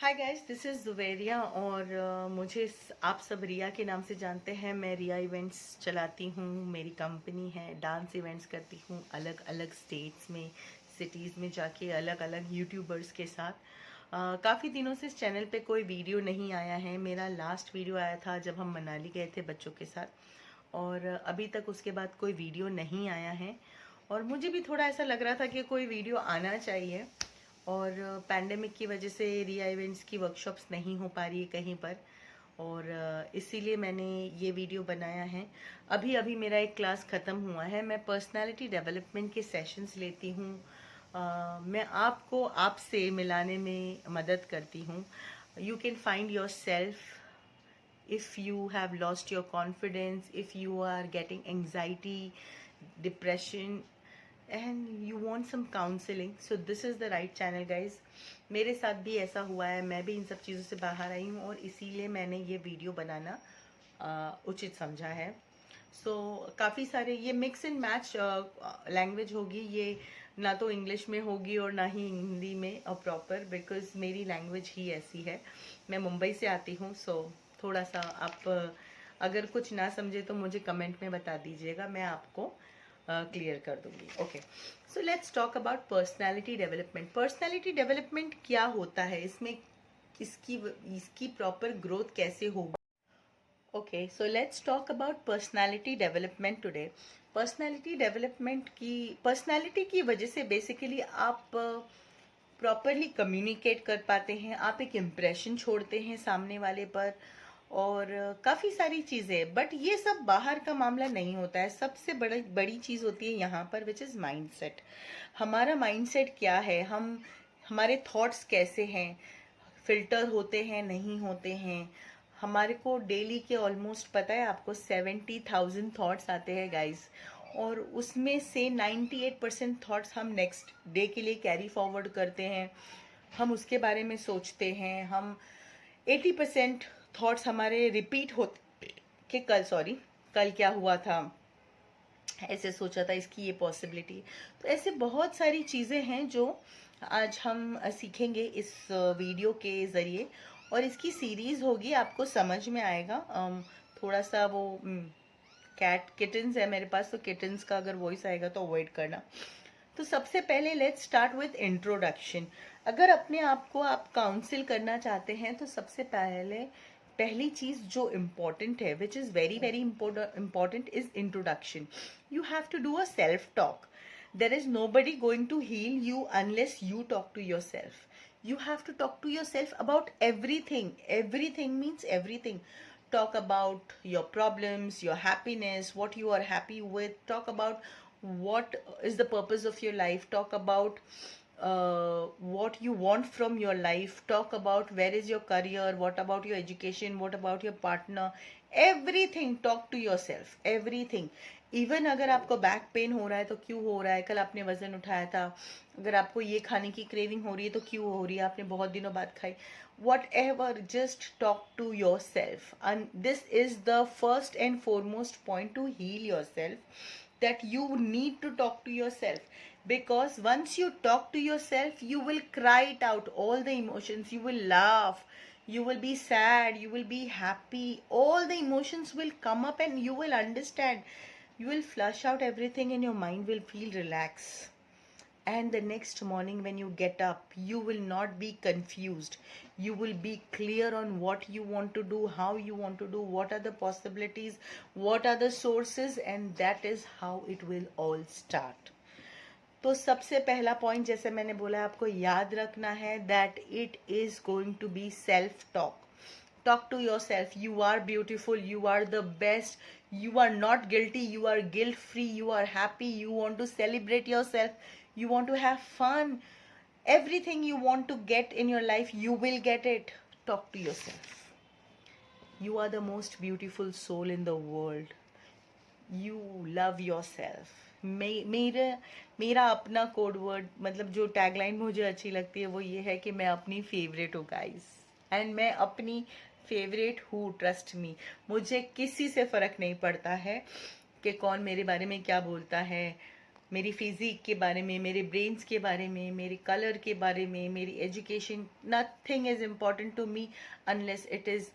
Hi guys, this is Juveria और मुझे आप सब रिया के नाम से जानते हैं। मैं रिया इवेंट्स चलाती हूँ। मेरी कंपनी है, डांस इवेंट्स करती हूँ अलग अलग स्टेट्स में, सिटीज़ में जाके अलग अलग यूट्यूबर्स के साथ। काफ़ी दिनों से इस चैनल पे कोई वीडियो नहीं आया है। मेरा लास्ट वीडियो आया था जब हम मनाली गए थे बच्चों के साथ, और अभी तक उसके बाद कोई वीडियो नहीं आया है। और मुझे भी थोड़ा ऐसा लग रहा था कि कोई वीडियो आना चाहिए, और पैंडेमिक की वजह से रिया इवेंट्स की वर्कशॉप्स नहीं हो पा रही है कहीं पर, और इसीलिए मैंने ये वीडियो बनाया है। अभी अभी मेरा एक क्लास ख़त्म हुआ है। मैं पर्सनालिटी डेवलपमेंट के सेशंस लेती हूँ। मैं आपको आपसे मिलाने में मदद करती हूँ। You can find your self if you have lost your confidence, if you are getting anxiety, depression, and you want some counseling, so this is the right channel guys. मेरे साथ भी ऐसा हुआ है, मैं भी इन सब चीज़ों से बाहर आई हूँ, और इसीलिए मैंने ये वीडियो बनाना उचित समझा है। काफ़ी सारे ये मिक्स एंड मैच लैंग्वेज होगी। ये ना तो इंग्लिश में होगी और ना ही हिंदी में प्रॉपर, बिकॉज मेरी लैंग्वेज ही ऐसी है। मैं मुंबई से आती हूँ, थोड़ा सा आप अगर कुछ ना समझे तो मुझे कमेंट में बता दीजिएगा, मैं आपको क्लियर कर दूंगी। Okay, so let's talk about personality development. Personality development क्या होता है, इसमें इसकी इसकी प्रॉपर ग्रोथ कैसे होगी। Okay, so let's talk about personality development today. Personality की वजह से बेसिकली आप प्रॉपरली कम्युनिकेट कर पाते हैं, आप एक इम्प्रेशन छोड़ते हैं सामने वाले पर, और काफ़ी सारी चीज़ें। बट ये सब बाहर का मामला नहीं होता है। सबसे बड़ी बड़ी चीज़ होती है यहाँ पर, विच इज़ माइंडसेट। हमारा माइंडसेट क्या है, हमारे थॉट्स कैसे हैं, फिल्टर होते हैं नहीं होते हैं। हमारे को डेली के ऑलमोस्ट पता है आपको 70,000 थॉट्स आते हैं गाइस, और उसमें से 98% थॉट्स हम नेक्स्ट डे के लिए कैरी फॉरवर्ड करते हैं। हम उसके बारे में सोचते हैं। हम 80% थॉट्स हमारे रिपीट होते कि कल क्या हुआ था, ऐसे सोचा था, इसकी ये पॉसिबिलिटी। तो ऐसे बहुत सारी चीज़ें हैं जो आज हम सीखेंगे इस वीडियो के ज़रिए, और इसकी सीरीज़ होगी, आपको समझ में आएगा। थोड़ा सा वो कैट किटन्स है मेरे पास, तो किटन्स का अगर वॉइस आएगा तो अवॉइड करना। तो सबसे पहले लेट्स स्टार्ट विथ इंट्रोडक्शन। अगर अपने आप को आप काउंसिल करना चाहते हैं तो सबसे पहली चीज जो इम्पोर्टेंट है, which is very very important, is introduction. You have to do a self talk. There is nobody going to heal you unless you talk to yourself. You have to talk to yourself about everything. Everything means everything. Talk about your problems, your happiness, what you are happy with. Talk about what is the purpose of your life. Talk about what you want from your life. Talk about where is your career, what about your education, what about your partner. Everything. Talk to yourself. Everything. Even अगर आपको back pain हो रहा है तो क्यों हो रहा है, कल आपने वजन उठाया था। अगर आपको ये खाने की क्रेविंग हो रही है तो क्यों हो रही है, आपने बहुत दिनों बाद खाई। Whatever, just talk to yourself, and this is the first and foremost point to heal yourself, that you need to talk to yourself, because once you talk to yourself you will cry it out, all the emotions. You will laugh, you will be sad, you will be happy, all the emotions will come up and you will understand. You will flush out everything and your mind will feel relaxed. And the next morning when you get up, you will not be confused. You will be clear on what you want to do, how you want to do, what are the possibilities, what are the sources, and that is how it will all start. तो सबसे पहला point, जैसे मैंने बोला, आपको याद रखना है that it is going to be self talk. Talk to yourself. You are beautiful, you are the best, you are not guilty, you are guilt free, you are happy, you want to celebrate yourself, you want to have fun. Everything you want to get in your life, you will get it. Talk to yourself. You are the most beautiful soul in the world. You love yourself. मेरा अपना code word, मतलब जो tagline मुझे अच्छी लगती है वो ये है कि मैं अपनी फेवरेट हूँ गाइस, एंड मैं अपनी फेवरेट हूँ. ट्रस्ट मी, मुझे किसी से फर्क नहीं पड़ता है कि कौन मेरे बारे में क्या बोलता है. मेरी फिजिक के बारे में, मेरे ब्रेन्स के बारे में, मेरे कलर के बारे में, मेरी education, nothing is important to me unless it is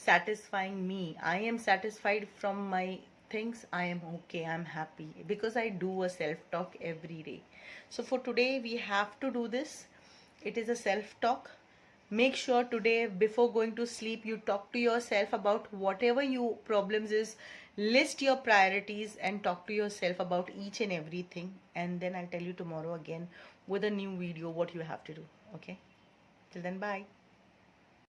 satisfying me. I am satisfied from my things. I am okay, I'm happy because I do a self talk every day. So for today we have to do this. It is a self talk. Make sure today before going to sleep you talk to yourself about whatever you problems is. List your priorities and talk to yourself about each and everything, and then I'll tell you tomorrow again with a new video what you have to do. Okay, till then, bye.